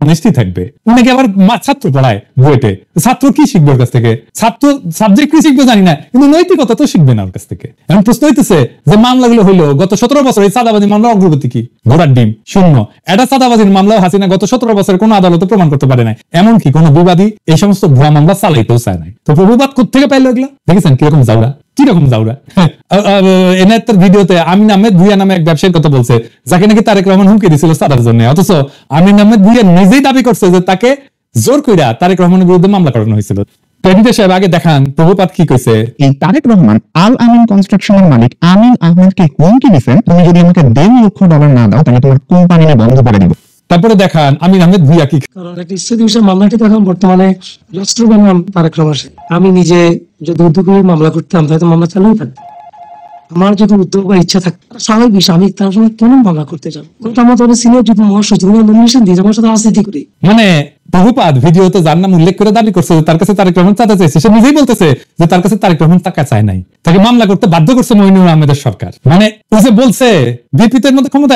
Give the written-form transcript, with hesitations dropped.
Honesty থাকবে। অনেকে আবার ছাত্র পড়ায় বুয়েটে, ছাত্র কি শিখবে ওর কাছ থেকে? ছাত্র সাবজেক্ট কি শিখবে জানি না, কিন্তু নৈতিকতা তো শিখবে না ওর কাছ থেকে। এখন প্রশ্ন হইতেছে যে মামলাগুলো হইলো গত 17 বছর, এই চাঁদাবাজি মামলা অগ্রগতি কি? ঘোড়ার ডিম, শূন্য। এটা চাঁদাবাজির মামলাও হাসিনা গত 17 বছর কোন আদালতে প্রমাণ করতে পারে নাই। এমনকি কোন বিবাদী এই সমস্ত ভুয়া মামলা চালাইতেও চায় নাই। তো প্রভুবাদ কোথেকে পাইলো এগুলা? দেখেছেন কিরকম যাওরা, কিরকম যাওরা। এনায়েতের ভিডিওতে আমিন আহমেদ ভুঁইয়া নামে এক ব্যবসায়ীর কথা বলছে, যাকে নাকি তারেক রহমান হুমকি দিছিল চাঁদার জন্য। অথচ আমিন আহমেদ ভুঁইয়া নিজেই দাবি করছে যে তাকে জোর কইরা তারেক রহমানের বিরুদ্ধে মামলা করানো হয়েছিল। প্রেসিডেন্ট সাহেব আগে দেখান প্রভুপাত কি কইছে। এই তারেক রহমান আল আমিন কনস্ট্রাকশনের মালিক আমিন আহমেদকে হুমকি দিয়েছেন, তুমি যদি আমাকে $1.5 লক্ষ না দাও তাহলে তোমার কোম্পানি বন্ধ করে দিব। তারপরে দেখান আমিন আহমেদ ভুঁইয়া কি। কারণ একটা ইস্যু বিষয় মামলাটি তখন বর্তমানে রাষ্ট্রবান তারেক রহমান। আমি নিজে যদি উদ্যোগী মামলা করতাম তাহলে মামলা চালুই থাকতো। আমার যদি উদ্যোগ বা ইচ্ছা থাকতো স্বাভাবিক বিষয়, আমি তার সময় কেন মামলা করতে যাবো? আমার তো সিনিয়র যদি মহাসচিব নমিনেশন দিয়ে আমার সাথে রাজনীতি করি। মানে প্রভুপাত ভিডিওতে যার নাম উল্লেখ করে দাবি করছে তার কাছে তারেক রহমান চাঁদা চাইছে, সে নিজেই বলতেছে যে তার কাছে তারেক রহমান টাকা চায় নাই, তাকে মামলা করতে বাধ্য করছে মইনুর আহমেদের সরকার। মানে ও যে বলছে বিপিতের মধ্যে ক্ষমতা